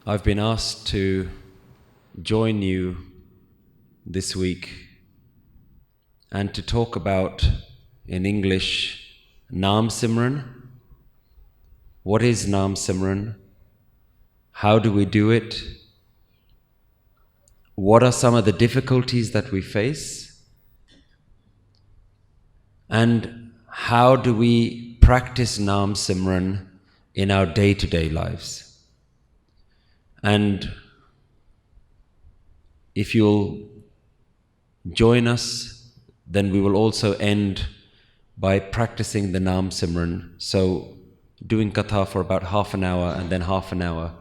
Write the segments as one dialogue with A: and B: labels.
A: I've been asked to join you this week and to talk about, in English, Naam Simran. What is Naam Simran? How do we do it? What are some of the difficulties that we face? And how do we practice Naam Simran in our day-to-day lives? And if you'll join us, then we will also end by practicing the Naam Simran. So doing katha for about half an hour, and then half an hour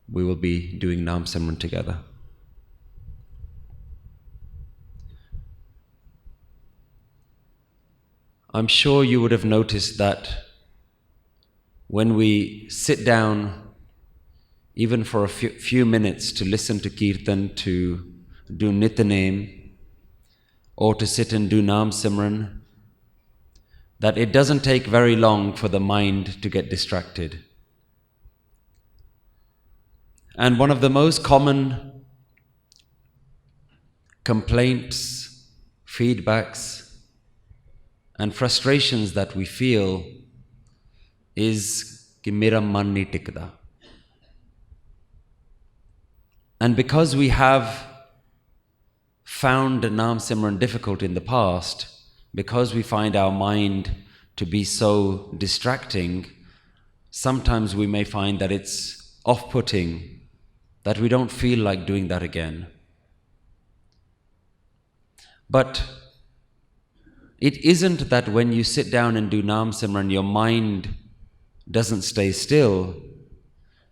A: we will be doing Naam Simran together. I'm sure you would have noticed that when we sit down even for a few minutes to listen to Kirtan, to do Nityanem, or to sit and do Naam Simran, that it doesn't take very long for the mind to get distracted. And one of the most common complaints, feedbacks, and frustrations that we feel is ki mera man nahi tikda. And because we have found Naam Simran difficult in the past, because we find our mind to be so distracting, sometimes we may find that it's off-putting, that we don't feel like doing that again. But it isn't that when you sit down and do Naam Simran, your mind doesn't stay still.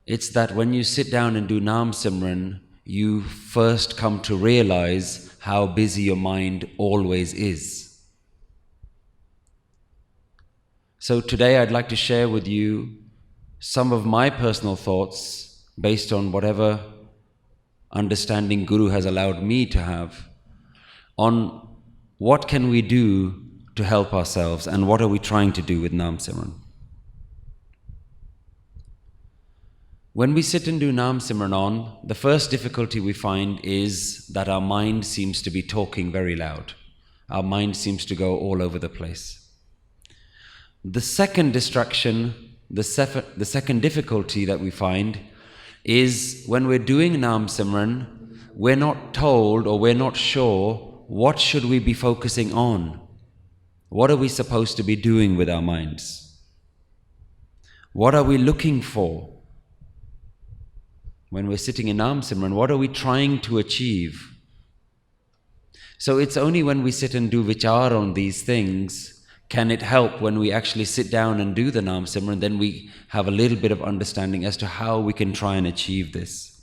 A: It's that when you sit down and do Naam Simran, you first come to realize how busy your mind always is. So today I'd like to share with you some of my personal thoughts based on whatever understanding Guru has allowed me to have on what can we do to help ourselves and what are we trying to do with Naam Simran. When we sit and do Naam Simran the first difficulty we find is that our mind seems to be talking very loud. Our mind seems to go all over the place. The second distraction, the second difficulty that we find is when we're doing Naam Simran, we're not told or we're not sure what should we be focusing on. What are we supposed to be doing with our minds? What are we looking for? When we're sitting in Naam Simran, what are we trying to achieve? So it's only when we sit and do vichar on these things can it help when we actually sit down and do the Naam Simran, then we have a little bit of understanding as to how we can try and achieve this.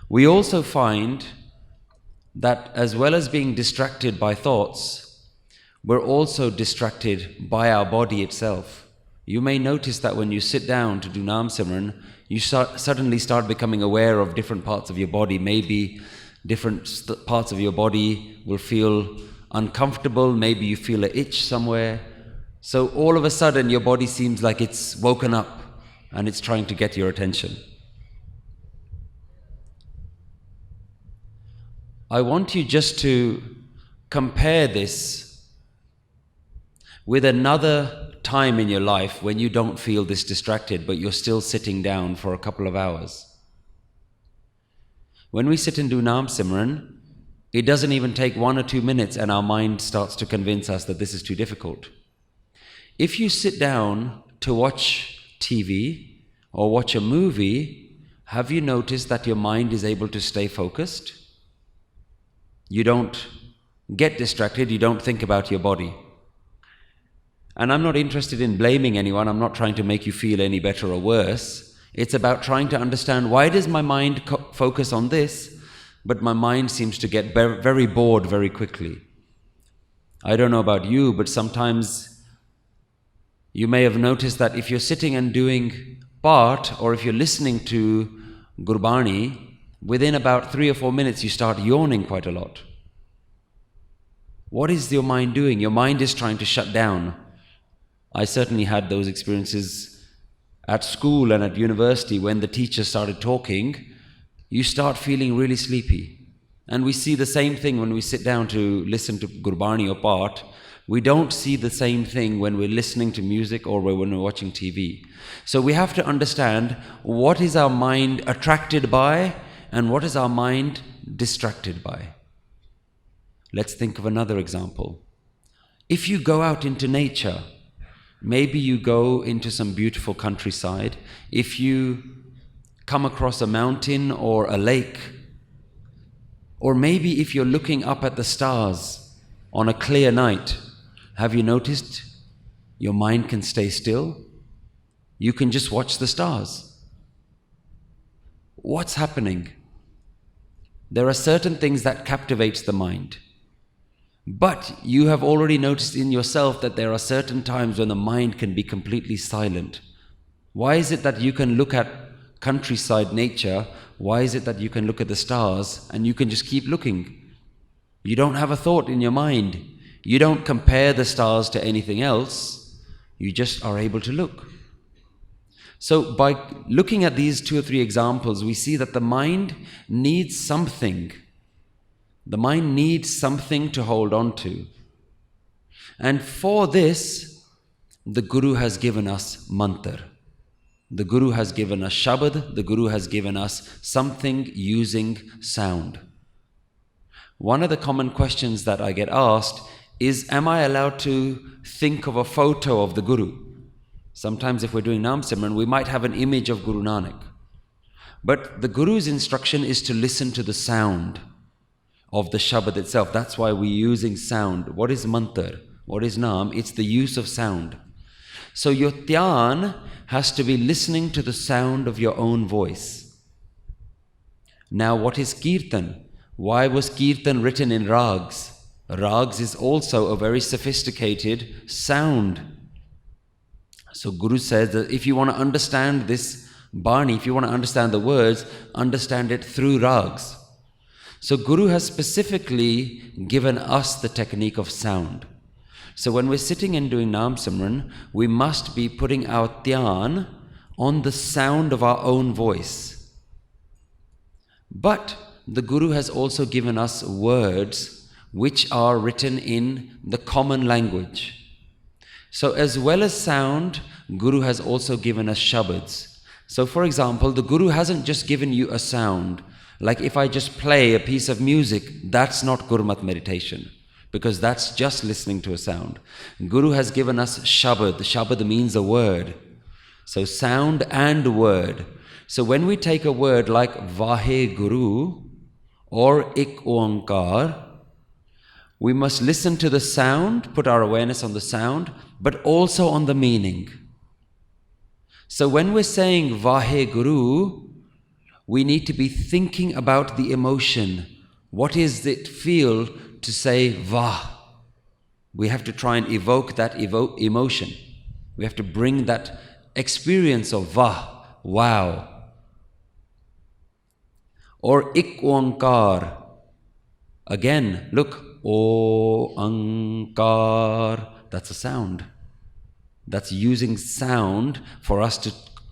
A: We also find that as well as being distracted by thoughts, we're also distracted by our body itself. You may notice that when you sit down to do Naam Simran, you suddenly start becoming aware of different parts of your body. Maybe different parts of your body will feel uncomfortable. Maybe you feel an itch somewhere. So all of a sudden your body seems like it's woken up and it's trying to get your attention. I want you just to compare this with another time in your life when you don't feel this distracted, but you're still sitting down for a couple of hours. When we sit and do Naam Simran, it doesn't even take 1 or 2 minutes and our mind starts to convince us that this is too difficult. If you sit down to watch TV or watch a movie, have you noticed that your mind is able to stay focused? You don't get distracted, you don't think about your body. And I'm not interested in blaming anyone. I'm not trying to make you feel any better or worse. It's about trying to understand, why does my mind focus on this, but my mind seems to get very bored very quickly. I don't know about you, but sometimes you may have noticed that if you're sitting and doing part, or if you're listening to Gurbani, within about 3 or 4 minutes you start yawning quite a lot. What is your mind doing? Your mind is trying to shut down. I certainly had those experiences at school and at university, when the teacher started talking, you start feeling really sleepy. And we see the same thing when we sit down to listen to Gurbani or Part. We don't see the same thing when we're listening to music or when we're watching TV. So we have to understand what is our mind attracted by and what is our mind distracted by. Let's think of another example. If you go out into nature, maybe you go into some beautiful countryside, if you come across a mountain or a lake, or maybe if you're looking up at the stars on a clear night, have you noticed your mind can stay still? You can just watch the stars. What's happening? There are certain things that captivates the mind. But you have already noticed in yourself that there are certain times when the mind can be completely silent. Why is it that you can look at countryside nature? Why is it that you can look at the stars and you can just keep looking? You don't have a thought in your mind. You don't compare the stars to anything else. You just are able to look. So by looking at these 2 or 3 examples, we see that the mind needs something. The mind needs something to hold on to. And for this, the Guru has given us mantra. The Guru has given us Shabad. The Guru has given us something using sound. One of the common questions that I get asked is, am I allowed to think of a photo of the Guru? Sometimes if we're doing Naam Simran, we might have an image of Guru Nanak. But the Guru's instruction is to listen to the sound of the Shabad itself. That's why we're using sound. What is mantra? What is Naam? It's the use of sound. So your dhyan has to be listening to the sound of your own voice. Now what is Kirtan? Why was Kirtan written in rags? Rags is also a very sophisticated sound. So Guru says that if you want to understand this Bani, if you want to understand the words, understand it through rags. So Guru has specifically given us the technique of sound. So when we're sitting and doing Naam Simran, we must be putting our dhyan on the sound of our own voice. But the Guru has also given us words which are written in the common language. So as well as sound, Guru has also given us shabads. So for example, the Guru hasn't just given you a sound. Like if I just play a piece of music, that's not Gurmat meditation, because that's just listening to a sound. Guru has given us Shabad. Shabad means a word. So sound and word. So when we take a word like Wha-Hey Guru or Ik Oankar, we must listen to the sound, put our awareness on the sound, but also on the meaning. So when we're saying Wha-Hey Guru, we need to be thinking about the emotion. What does it feel to say Vah? We have to try and evoke that emotion. We have to bring that experience of Vah, wow. Or Ik Oankar. Again, look, O Ankar. That's a sound. That's using sound for us to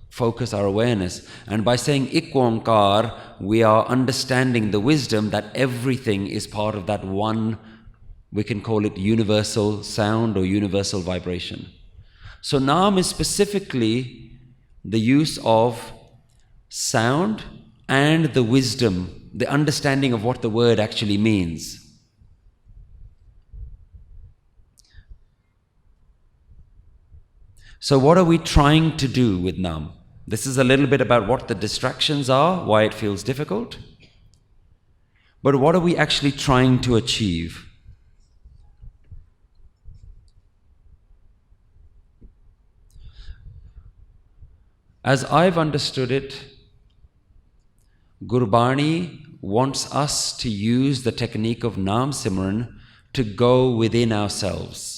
A: focus our awareness. And by saying Ik Oankar, we are understanding the wisdom that everything is part of that one, we can call it universal sound or universal vibration. So Naam is specifically the use of sound and the wisdom, the understanding of what the word actually means. So what are we trying to do with Naam? This is a little bit about what the distractions are, why it feels difficult. But what are we actually trying to achieve? As I've understood it, Gurbani wants us to use the technique of Naam Simran to go within ourselves.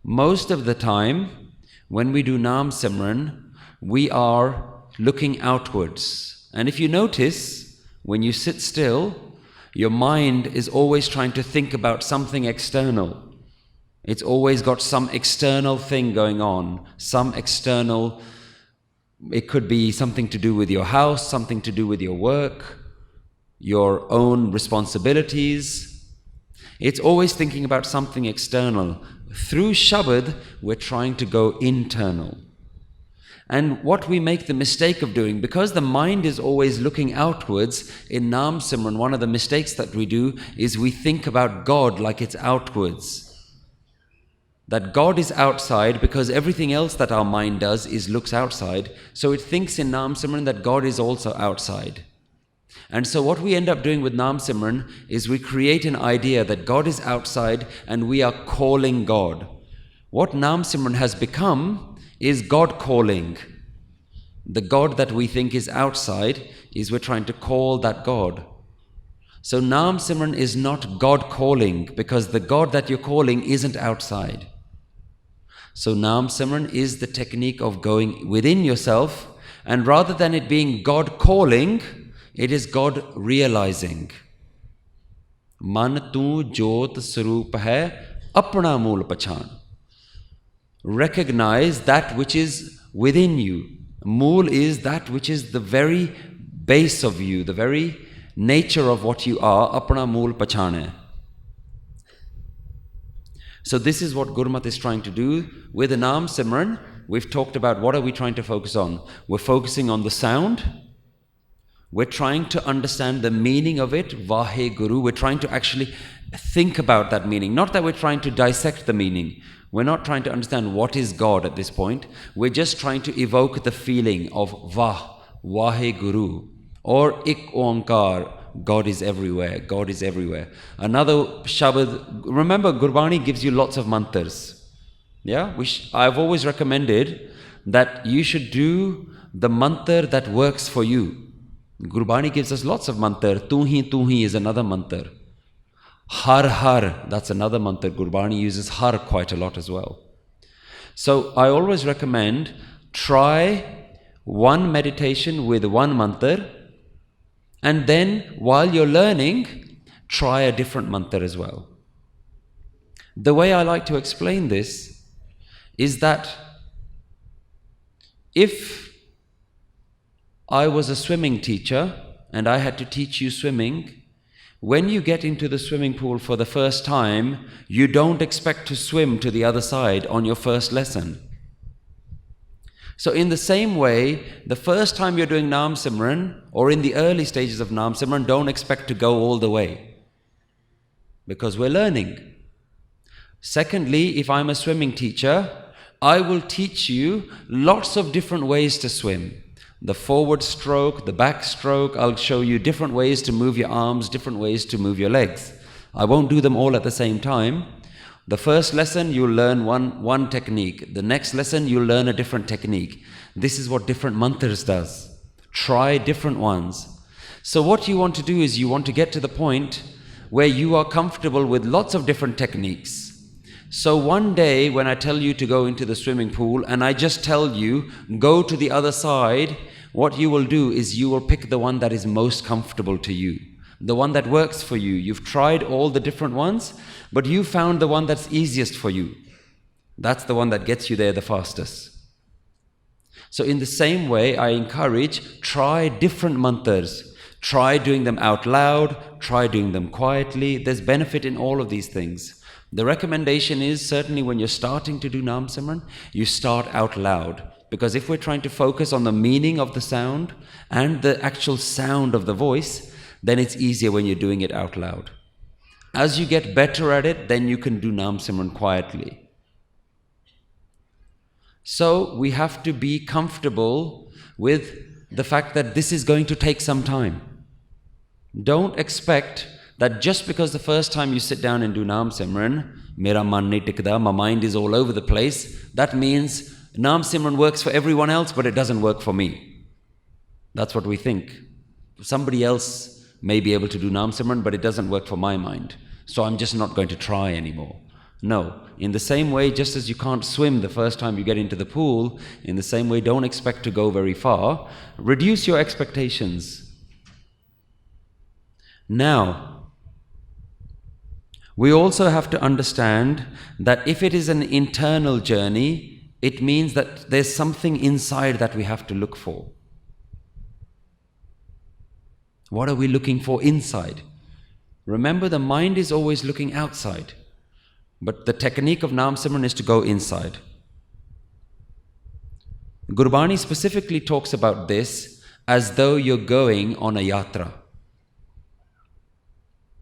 A: Most of the time, when we do Naam Simran, we are looking outwards. And if you notice, when you sit still, your mind is always trying to think about something external. It's always got some external thing going on, some external It could be something to do with your house, something to do with your work, your own responsibilities. It's always thinking about something external. Through Shabad, we're trying to go internal. And what we make the mistake of doing, because the mind is always looking outwards, in Naam Simran, one of the mistakes that we do is we think about God like it's outwards. That God is outside because everything else that our mind does is looks outside. So it thinks in Naam Simran that God is also outside. And so what we end up doing with Naam Simran is we create an idea that God is outside and we are calling God. What Naam Simran has become is God calling. The God that we think is outside is we're trying to call that God. So Naam Simran is not God calling because the God that you're calling isn't outside. So Naam Simran is the technique of going within yourself, and rather than it being God calling, it is God realizing. Man tu jot sarup hai apna mool pachan. Recognize that which is within you. Mool is that which is the very base of you, the very nature of what you are. Apna mool pachane. So this is what Gurmat is trying to do with the Naam Simran. We've talked about what are we trying to focus on. We're focusing on the sound. We're trying to understand the meaning of it, Wha-Hey Guru. We're trying to actually think about that meaning. Not that we're trying to dissect the meaning. We're not trying to understand what is God at this point. We're just trying to evoke the feeling of Wha-Hey Guru, or Ik Onkar. God is everywhere. God is everywhere. Another Shabad. Remember, Gurbani gives you lots of mantras. Yeah, I've always recommended that you should do the mantra that works for you. Gurbani gives us lots of mantra. Tu hi is another mantra. Har, that's another mantra. Gurbani uses har quite a lot as well. So I always recommend try one meditation with one mantra, and then while you're learning, try a different mantra as well. The way I like to explain this is that if I was a swimming teacher and I had to teach you swimming, when you get into the swimming pool for the first time, you don't expect to swim to the other side on your first lesson. So in the same way, the first time you're doing Naam Simran, or in the early stages of Naam Simran, don't expect to go all the way, because we're learning. Secondly, if I'm a swimming teacher, I will teach you lots of different ways to swim. The forward stroke, the back stroke, I'll show you different ways to move your arms, different ways to move your legs. I won't do them all at the same time. The first lesson, you'll learn one technique. The next lesson, you'll learn a different technique. This is what different mantras does. Try different ones. So what you want to do is you want to get to the point where you are comfortable with lots of different techniques. So one day when I tell you to go into the swimming pool and I just tell you, go to the other side, what you will do is you will pick the one that is most comfortable to you. The one that works for you. You've tried all the different ones, but you found the one that's easiest for you. That's the one that gets you there the fastest. So in the same way, I encourage, try different mantras. Try doing them out loud, try doing them quietly. There's benefit in all of these things. The recommendation is, certainly when you're starting to do Naam Simran, you start out loud. Because if we're trying to focus on the meaning of the sound and the actual sound of the voice, then it's easier when you're doing it out loud. As you get better at it, then you can do Naam Simran quietly. So we have to be comfortable with the fact that this is going to take some time. Don't expect that just because the first time you sit down and do Naam Simran, mera man nahi tikda, my mind is all over the place, that means Naam Simran works for everyone else, but it doesn't work for me. That's what we think. Somebody else may be able to do Naam Simran, but it doesn't work for my mind. So I'm just not going to try anymore. No. In the same way, just as you can't swim the first time you get into the pool, in the same way, don't expect to go very far. Reduce your expectations. Now, we also have to understand that if it is an internal journey, it means that there's something inside that we have to look for. What are we looking for inside? Remember, the mind is always looking outside, but the technique of Naam Simran is to go inside. Gurbani specifically talks about this as though you're going on a yatra.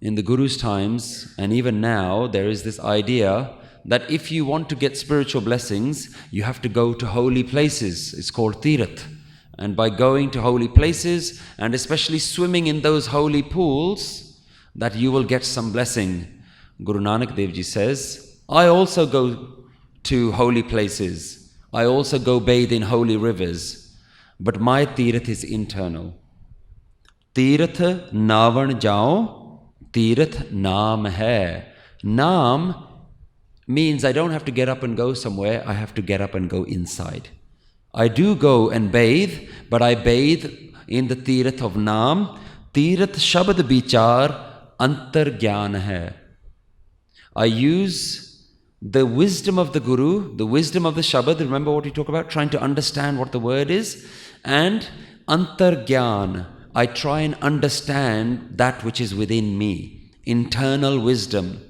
A: In the Guru's times, and even now, there is this idea that if you want to get spiritual blessings, you have to go to holy places. It's called Tirath. And by going to holy places, and especially swimming in those holy pools, that you will get some blessing. Guru Nanak Dev Ji says, I also go to holy places. I also go bathe in holy rivers. But my Tirath is internal. Tirath navan jao, Tirath naam hai. Naam means I don't have to get up and go somewhere, I have to get up and go inside. I do go and bathe, but I bathe in the Tirath of Naam. Tirath Shabad Bichar Antar Gyan hai. I use the wisdom of the Guru, the wisdom of the Shabad, remember what we talk about, trying to understand what the word is, and Antar Gyan, I try and understand that which is within me, internal wisdom.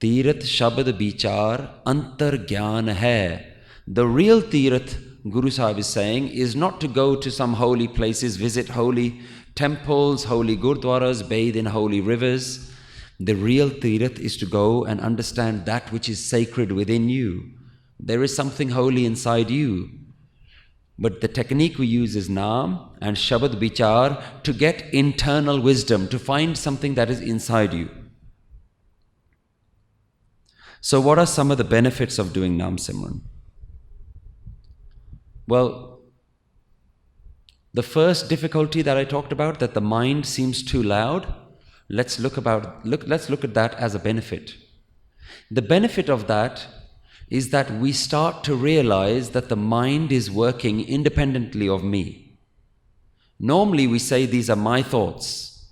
A: Tirath Shabad Bichar Antar Gyan hai. The real Tirath, Guru Sahib is saying, is not to go to some holy places, visit holy temples, holy gurdwaras, bathe in holy rivers. The real Tirath is to go and understand that which is sacred within you. There is something holy inside you. But the technique we use is Naam and Shabad Bichar to get internal wisdom, to find something that is inside you. So what are some of the benefits of doing Naam Simran? Well, the first difficulty that I talked about, that the mind seems too loud, let's look at that as a benefit. The benefit of that is that we start to realize that the mind is working independently of me. Normally we say these are my thoughts.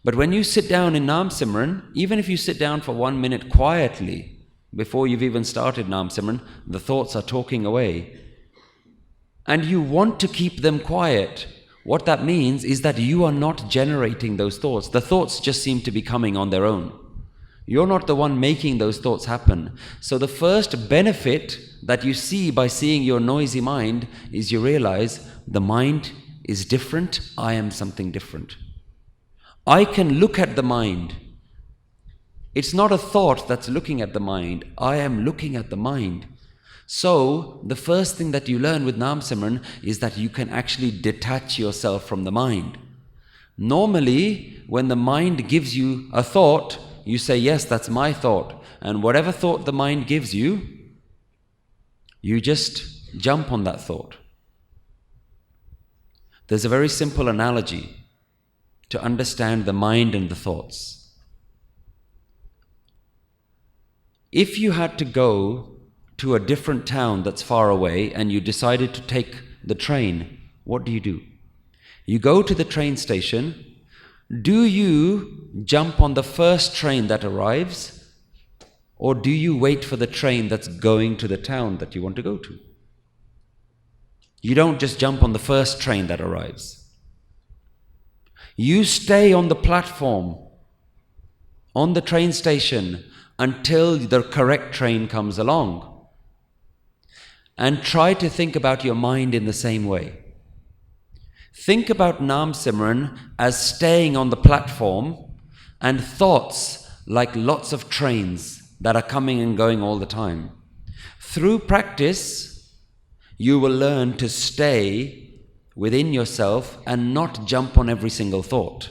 A: But when you sit down in Naam Simran, even if you sit down for 1 minute quietly, before you've even started Naam Simran, the thoughts are talking away. And you want to keep them quiet. What that means is that you are not generating those thoughts. The thoughts just seem to be coming on their own. You're not the one making those thoughts happen. So the first benefit that you see by seeing your noisy mind is you realize the mind is different, I am something different. I can look at the mind. It's not a thought that's looking at the mind. I am looking at the mind. So, the first thing that you learn with Naam Simran is that you can actually detach yourself from the mind. Normally, when the mind gives you a thought, you say, yes, that's my thought. And whatever thought the mind gives you, you just jump on that thought. There's a very simple analogy to understand the mind and the thoughts. If you had to go to a different town that's far away and you decided to take the train, what do? You go to the train station. Do you jump on the first train that arrives, or do you wait for the train that's going to the town that you want to go to? You don't just jump on the first train that arrives. You stay on the platform, on the train station, until the correct train comes along. And try to think about your mind in the same way. Think about Naam Simran as staying on the platform and thoughts like lots of trains that are coming and going all the time. Through practice, you will learn to stay within yourself and not jump on every single thought.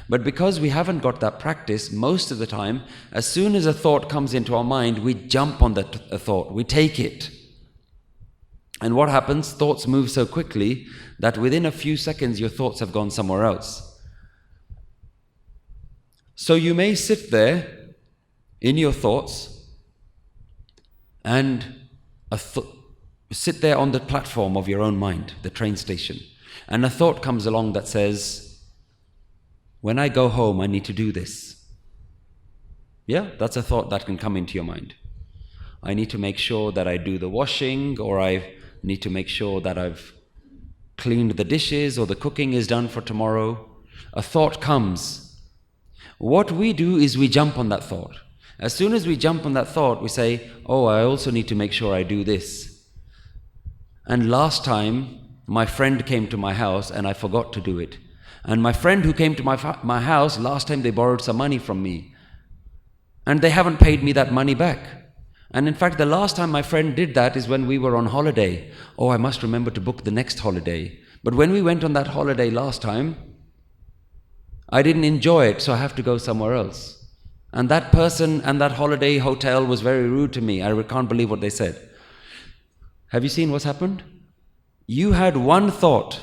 A: But because we haven't got that practice, most of the time, as soon as a thought comes into our mind, we jump on that thought, we take it. And what happens? Thoughts move so quickly that within a few seconds your thoughts have gone somewhere else. So you may sit there in your thoughts and sit there on the platform of your own mind, the train station, and a thought comes along that says, when I go home I need to do this. Yeah, that's a thought that can come into your mind. I need to make sure that I do the washing, or I need to make sure that I've cleaned the dishes, or the cooking is done for tomorrow. A thought comes. What we do is we jump on that thought. As soon as we jump on that thought, we say, oh, I also need to make sure I do this. And last time, my friend came to my house and I forgot to do it. And my friend who came to my house, last time they borrowed some money from me. And they haven't paid me that money back. And in fact, the last time my friend did that is when we were on holiday. Oh, I must remember to book the next holiday. But when we went on that holiday last time, I didn't enjoy it, so I have to go somewhere else. And that person and that holiday hotel was very rude to me. I can't believe what they said. Have you seen what's happened? You had one thought.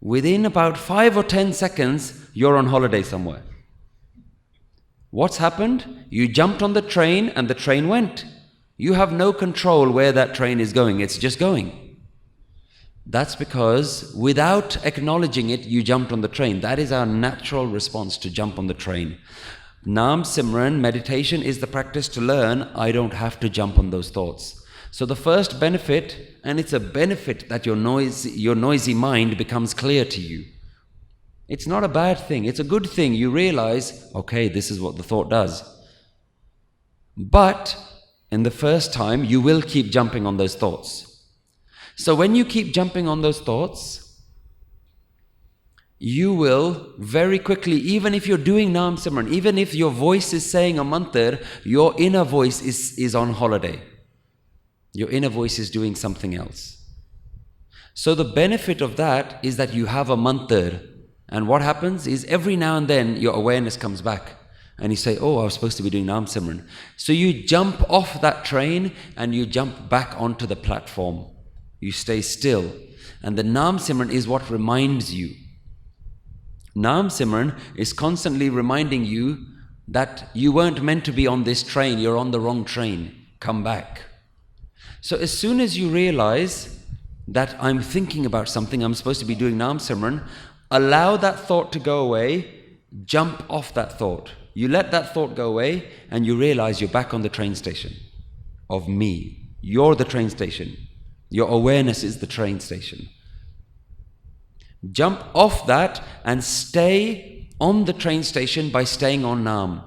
A: Within about 5 or 10 seconds, you're on holiday somewhere. What's happened? You jumped on the train and the train went. You have no control where that train is going. It's just going. That's because without acknowledging it, you jumped on the train. That is our natural response, to jump on the train. Naam Simran, meditation, is the practice to learn, I don't have to jump on those thoughts. So the first benefit, and it's a benefit that your noisy mind becomes clear to you. It's not a bad thing. It's a good thing. You realize, okay, this is what the thought does. But in the first time, you will keep jumping on those thoughts. So when you keep jumping on those thoughts, you will very quickly, even if you're doing Naam Simran, even if your voice is saying a mantra, your inner voice is on holiday. Your inner voice is doing something else. So the benefit of that is that you have a mantra. And what happens is every now and then your awareness comes back. And you say, oh, I was supposed to be doing Naam Simran. So you jump off that train and you jump back onto the platform. You stay still. And the Naam Simran is what reminds you. Naam Simran is constantly reminding you that you weren't meant to be on this train. You're on the wrong train. Come back. So as soon as you realize that I'm thinking about something, I'm supposed to be doing Naam Simran, allow that thought to go away, jump off that thought. You let that thought go away and you realize you're back on the train station of me. You're the train station. Your awareness is the train station. Jump off that and stay on the train station by staying on Naam.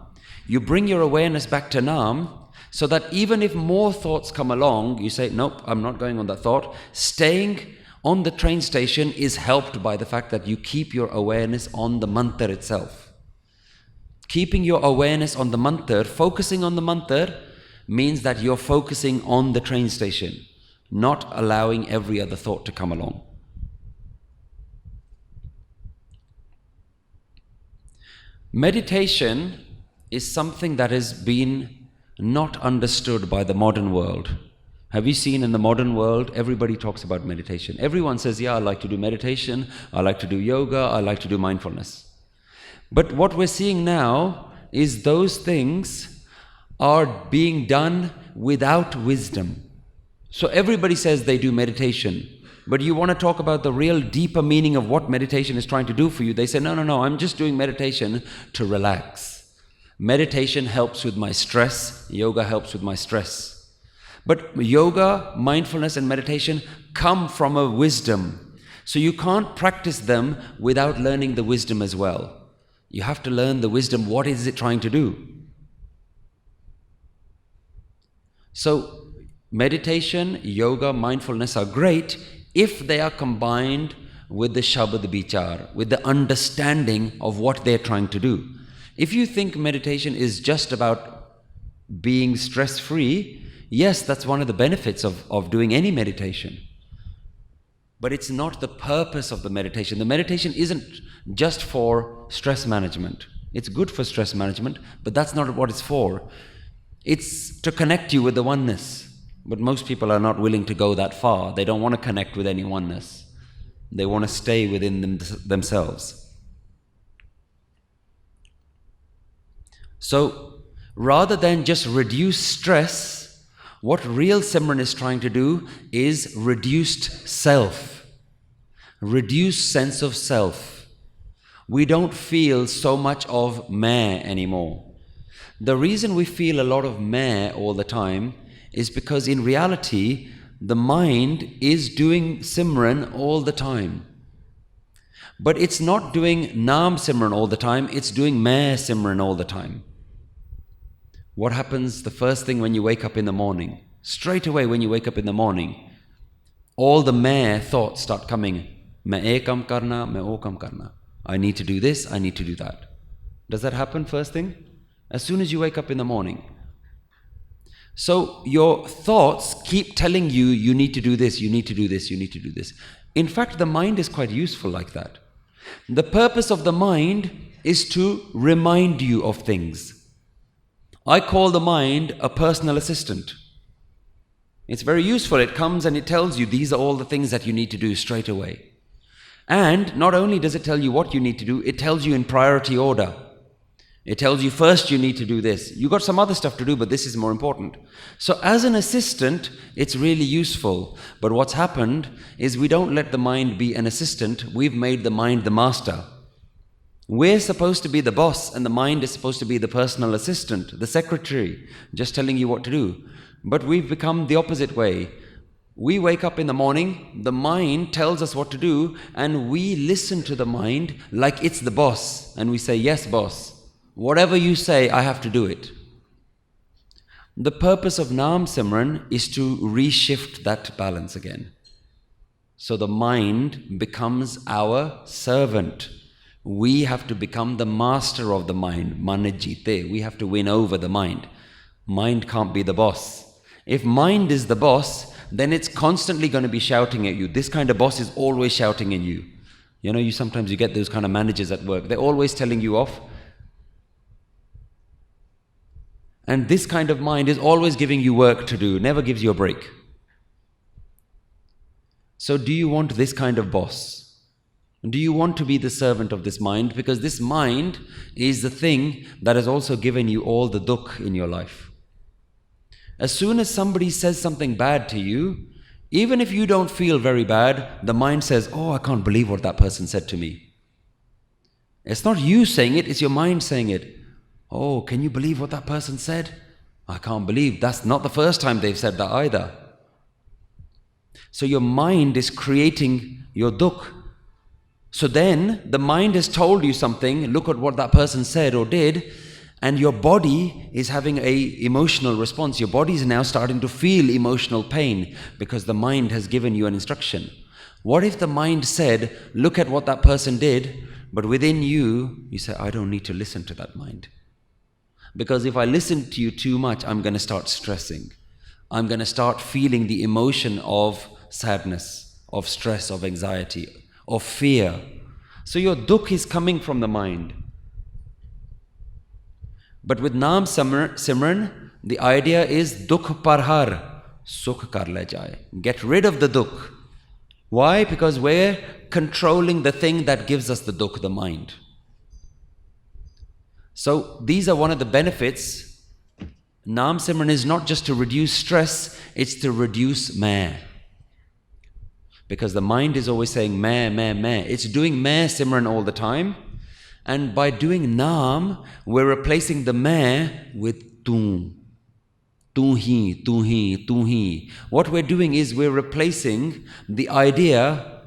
A: You bring your awareness back to Naam, so that even if more thoughts come along, you say, nope, I'm not going on that thought. Staying on the train station is helped by the fact that you keep your awareness on the mantra itself. Keeping your awareness on the mantra, focusing on the mantra, means that you're focusing on the train station, not allowing every other thought to come along. Meditation is something that has been not understood by the modern world. Have you seen in the modern world, everybody talks about meditation. Everyone says, yeah, I like to do meditation, I like to do yoga, I like to do mindfulness. But what we're seeing now is those things are being done without wisdom. So everybody says they do meditation, but you want to talk about the real deeper meaning of what meditation is trying to do for you. They say, no, I'm just doing meditation to relax. Meditation helps with my stress. Yoga helps with my stress. But yoga, mindfulness and meditation come from a wisdom. So you can't practice them without learning the wisdom as well. You have to learn the wisdom. What is it trying to do? So meditation, yoga, mindfulness are great if they are combined with the Shabad Bichar, with the understanding of what they're trying to do. If you think meditation is just about being stress-free, yes, that's one of the benefits of doing any meditation. But it's not the purpose of the meditation. The meditation isn't just for stress management. It's good for stress management, but that's not what it's for. It's to connect you with the oneness. But most people are not willing to go that far. They don't want to connect with any oneness. They want to stay within themselves. So, rather than just reduce stress, what real Simran is trying to do is reduced self. Reduced sense of self. We don't feel so much of Mare anymore. The reason we feel a lot of Mare all the time is because in reality, the mind is doing Simran all the time. But it's not doing Naam Simran all the time, it's doing Mare Simran all the time. What happens the first thing when you wake up in the morning? Straight away when you wake up in the morning, all the Mare thoughts start coming. Main ye kam karna, main wo kam karna. I need to do this, I need to do that. Does that happen first thing? As soon as you wake up in the morning. So your thoughts keep telling you, you need to do this, you need to do this, you need to do this. In fact, the mind is quite useful like that. The purpose of the mind is to remind you of things. I call the mind a personal assistant. It's very useful. It comes and it tells you these are all the things that you need to do straight away. And not only does it tell you what you need to do, it tells you in priority order. It tells you first you need to do this. You got some other stuff to do, but this is more important. So as an assistant, it's really useful. But what's happened is we don't let the mind be an assistant. We've made the mind the master. We're supposed to be the boss, and the mind is supposed to be the personal assistant, the secretary, just telling you what to do. But we've become the opposite way. We wake up in the morning, the mind tells us what to do, and we listen to the mind like it's the boss. And we say, yes, boss. Whatever you say, I have to do it. The purpose of Naam Simran is to reshift that balance again. So the mind becomes our servant. We have to become the master of the mind. Manajite. We have to win over the mind. Mind can't be the boss. If mind is the boss, then it's constantly going to be shouting at you. This kind of boss is always shouting at you. You know, you sometimes get those kind of managers at work. They're always telling you off. And this kind of mind is always giving you work to do, never gives you a break. So do you want this kind of boss? Do you want to be the servant of this mind? Because this mind is the thing that has also given you all the dukh in your life. As soon as somebody says something bad to you, even if you don't feel very bad, the mind says, oh, I can't believe what that person said to me. It's not you saying it, it's your mind saying it. Oh, can you believe what that person said? I can't believe. That's not the first time they've said that either. So your mind is creating your dukh. So then the mind has told you something, look at what that person said or did, and your body is having an emotional response. Your body is now starting to feel emotional pain because the mind has given you an instruction. What if the mind said, look at what that person did, but within you, you say, I don't need to listen to that mind. Because if I listen to you too much, I'm going to start stressing. I'm going to start feeling the emotion of sadness, of stress, of anxiety, of fear. So your dukh is coming from the mind. But with Naam Simran, the idea is dukh parhar, sukh kar le jaye. Get rid of the dukh. Why? Because we're controlling the thing that gives us the dukh, the mind. So these are one of the benefits. Naam Simran is not just to reduce stress, it's to reduce mare. Because the mind is always saying mare, mare, mare. It's doing mare Simran all the time. And by doing Naam, we're replacing the mare with tu. Tu hi, tu hi, tu hi. What we're doing is we're replacing the idea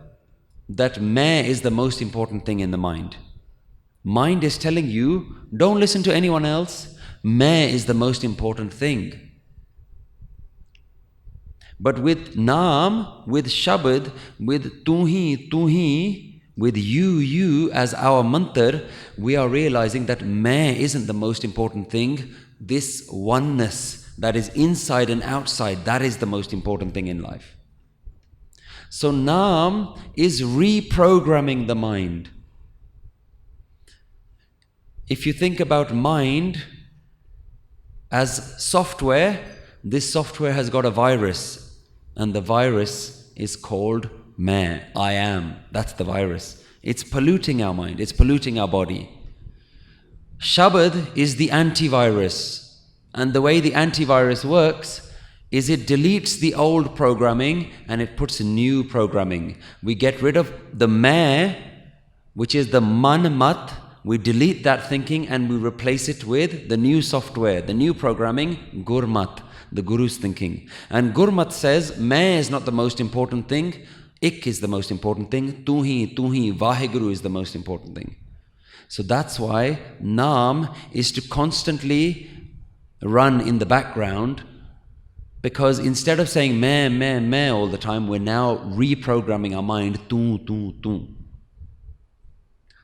A: that mare is the most important thing in the mind. Mind is telling you, don't listen to anyone else. Mare is the most important thing. But with Naam, with Shabad, with tu hi, with you as our mantra, we are realizing that Mare isn't the most important thing. This oneness that is inside and outside, that is the most important thing in life. So Naam is reprogramming the mind. If you think about mind as software, this software has got a virus, and the virus is called Mare, I am. That's the virus. It's polluting our mind, it's polluting our body. Shabad is the antivirus, and the way the antivirus works is it deletes the old programming and it puts new programming. We get rid of the Mare, which is the man-mat. We delete that thinking and we replace it with the new software, the new programming, gurmat. the Guru's thinking. And Gurmat says, Main is not the most important thing, Ik is the most important thing, Tu hi, Vaheguru is the most important thing. So that's why Naam is to constantly run in the background, because instead of saying meh all the time, we're now reprogramming our mind, tu.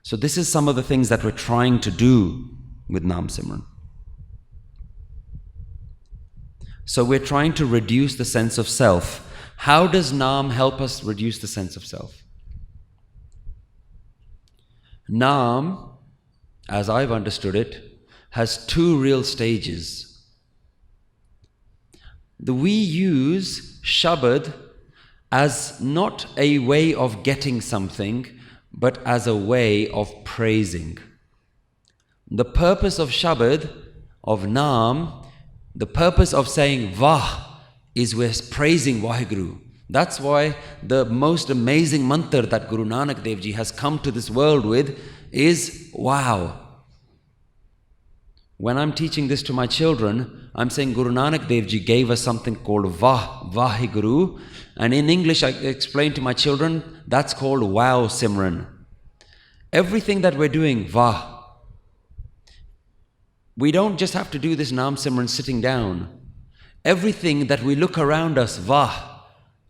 A: So this is some of the things that we're trying to do with Naam Simran. So we're trying to reduce the sense of self. How does Naam help us reduce the sense of self? Naam, as I've understood it, has two real stages. We use Shabad as not a way of getting something, but as a way of praising. The purpose of Shabad, of Naam, the purpose of saying Vah, is we're praising Waheguru. That's why the most amazing mantra that Guru Nanak Dev Ji has come to this world with is wow. When I'm teaching this to my children, I'm saying Guru Nanak Dev Ji gave us something called Vaheguru, and in English I explain to my children, that's called Wow Simran. Everything that we're doing, Vah. We don't just have to do this Naam Simran sitting down. Everything that we look around us, Vah.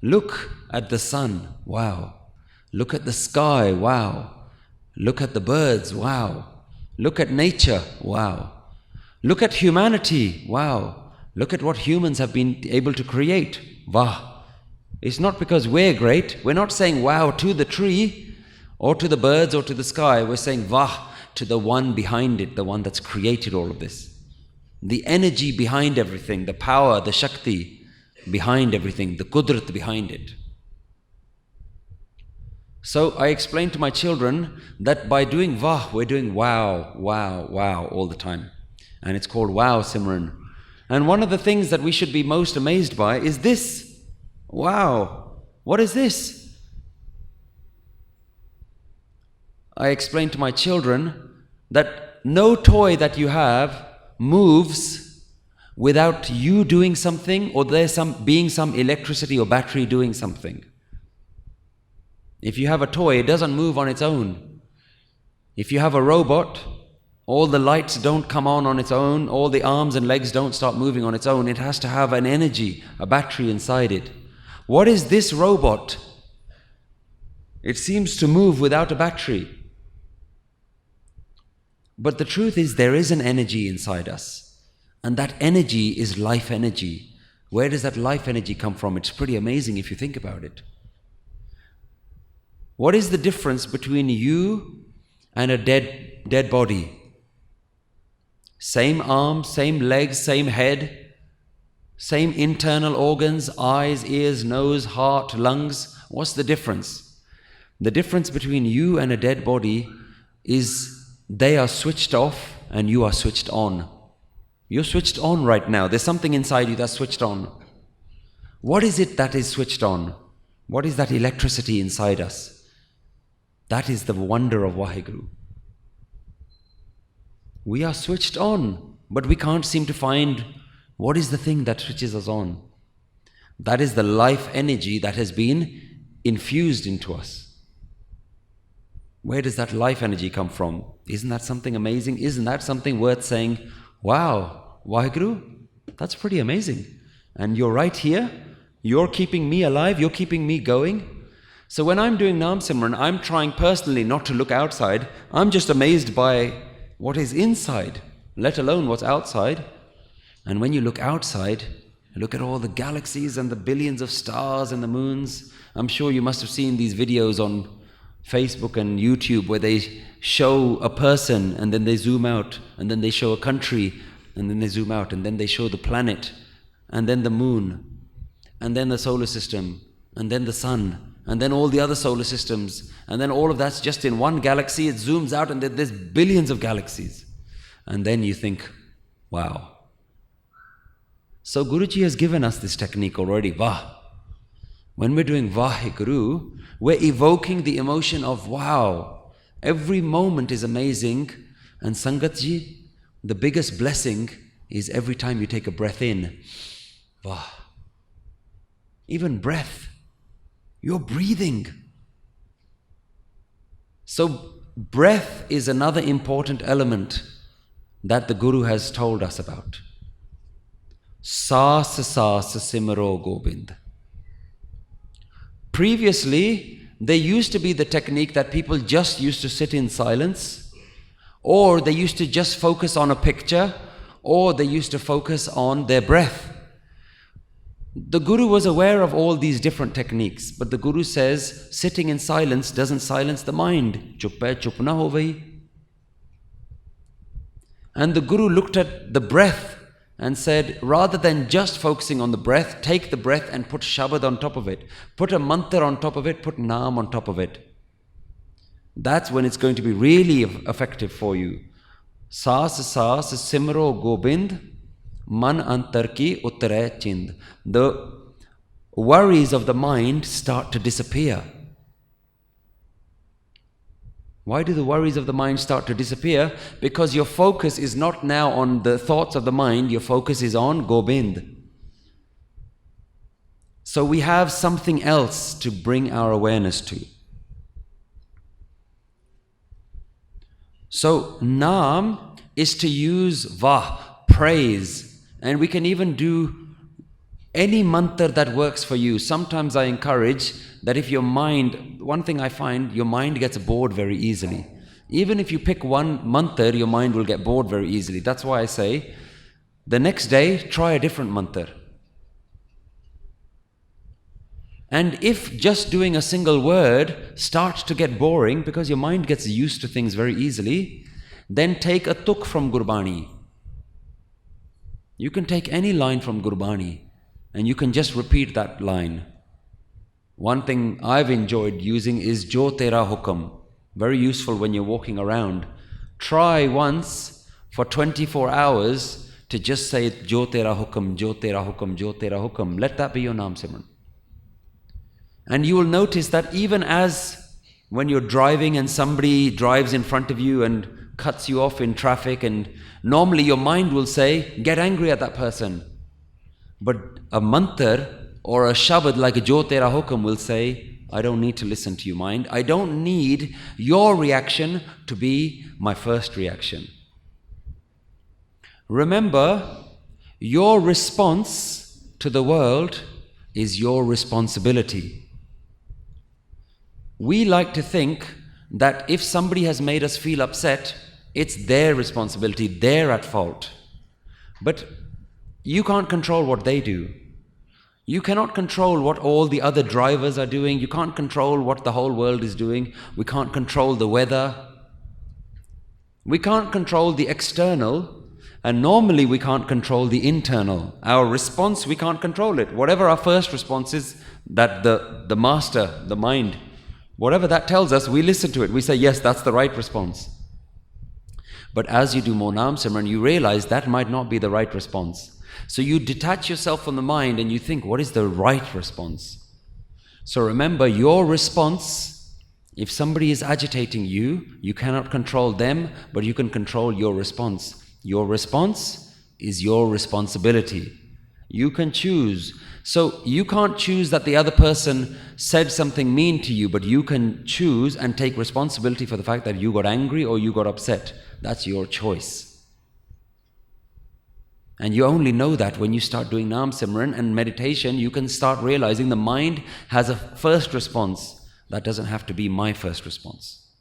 A: Look at the sun, wow. Look at the sky, wow. Look at the birds, wow. Look at nature, wow. Look at humanity, wow. Look at what humans have been able to create, Vah. It's not because we're great. We're not saying wow to the tree or to the birds or to the sky. We're saying Vah to the one behind it, the one that's created all of this. The energy behind everything, the power, the Shakti behind everything, the Qudrat behind it. So I explain to my children that by doing Vah, we're doing wow all the time. And it's called Wow Simran. And one of the things that we should be most amazed by is this. Wow, what is this? I explain to my children that no toy that you have moves without you doing something, or there's being some electricity or battery doing something. If you have a toy, it doesn't move on its own. If you have a robot, all the lights don't come on its own, all the arms and legs don't start moving on its own. It has to have an energy, a battery inside it. What is this robot? It seems to move without a battery. But the truth is, there is an energy inside us. And that energy is life energy. Where does that life energy come from? It's pretty amazing if you think about it. What is the difference between you and a dead body? Same arms, same legs, same head, same internal organs, eyes, ears, nose, heart, lungs. What's the difference? The difference between you and a dead body is they are switched off and you are switched on. You're switched on right now. There's something inside you that's switched on. What is it that is switched on? What is that electricity inside us? That is the wonder of Waheguru. We are switched on, but we can't seem to find what is the thing that switches us on. That is the life energy that has been infused into us. Where does that life energy come from? Isn't that something amazing? Isn't that something worth saying, wow, Waheguru, that's pretty amazing. And you're right here, you're keeping me alive, you're keeping me going. So when I'm doing Naam Simran, I'm trying personally not to look outside. I'm just amazed by what is inside, let alone what's outside. And when you look outside, look at all the galaxies and the billions of stars and the moons. I'm sure you must have seen these videos on Facebook and YouTube where they show a person and then they zoom out, and then they show a country and then they zoom out, and then they show the planet and then the moon and then the solar system and then the sun and then all the other solar systems, and then all of that's just in one galaxy. It zooms out and there's billions of galaxies. And then you think, wow. So Guruji has given us this technique already, Vah. When we're doing Vaheguru, we're evoking the emotion of wow. Every moment is amazing. And Sangatji, the biggest blessing is every time you take a breath in. Wah. Even breath. You're breathing. So breath is another important element that the Guru has told us about. Saas saas simro Gobind. Previously, there used to be the technique that people just used to sit in silence, or they used to just focus on a picture, or they used to focus on their breath. The Guru was aware of all these different techniques, but the Guru says sitting in silence doesn't silence the mind. Chup hai, chup na ho vahi. And the Guru looked at the breath and said, rather than just focusing on the breath, take the breath and put Shabad on top of it. Put a mantra on top of it, put Naam on top of it. That's when it's going to be really effective for you. Saas saas simro Gobind, man antar ki uttare chind. The worries of the mind start to disappear. Why do the worries of the mind start to disappear? Because your focus is not now on the thoughts of the mind, your focus is on Gobind. So we have something else to bring our awareness to. So Naam is to use Vah, praise, and we can even do any mantra that works for you. Sometimes I encourage that if your mind, one thing I find, your mind gets bored very easily. Even if you pick one mantra, your mind will get bored very easily. That's why I say, the next day, try a different mantra. And if just doing a single word starts to get boring, because your mind gets used to things very easily, then take a tuk from Gurbani. You can take any line from Gurbani, and you can just repeat that line. One thing I've enjoyed using is Jo Tera Hukam. Very useful when you're walking around. Try once for 24 hours to just say Jo Tera Hukam, Jo Tera Hukam, Jo Tera Hukam. Let that be your Naam Simran. And you will notice that even as when you're driving and somebody drives in front of you and cuts you off in traffic, and normally your mind will say, get angry at that person. But a mantra or a shabad like a Jo Tera Hukam will say, I don't need to listen to you, mind. I don't need your reaction to be my first reaction. Remember, your response to the world is your responsibility. We like to think that if somebody has made us feel upset, it's their responsibility, they're at fault. But you can't control what they do. You cannot control what all the other drivers are doing. You can't control what the whole world is doing. We can't control the weather. We can't control the external, and normally we can't control the internal. Our response, we can't control it. Whatever our first response is, that the master, the mind, whatever that tells us, we listen to it. We say, yes, that's the right response. But as you do more Naam Simran, you realize that might not be the right response. So you detach yourself from the mind and you think, what is the right response? So remember, your response, if somebody is agitating you, you cannot control them, but you can control your response. Your response is your responsibility. You can choose. So you can't choose that the other person said something mean to you, but you can choose and take responsibility for the fact that you got angry or you got upset. That's your choice. And you only know that when you start doing Naam Simran and meditation. You can start realizing the mind has a first response. That doesn't have to be my first response.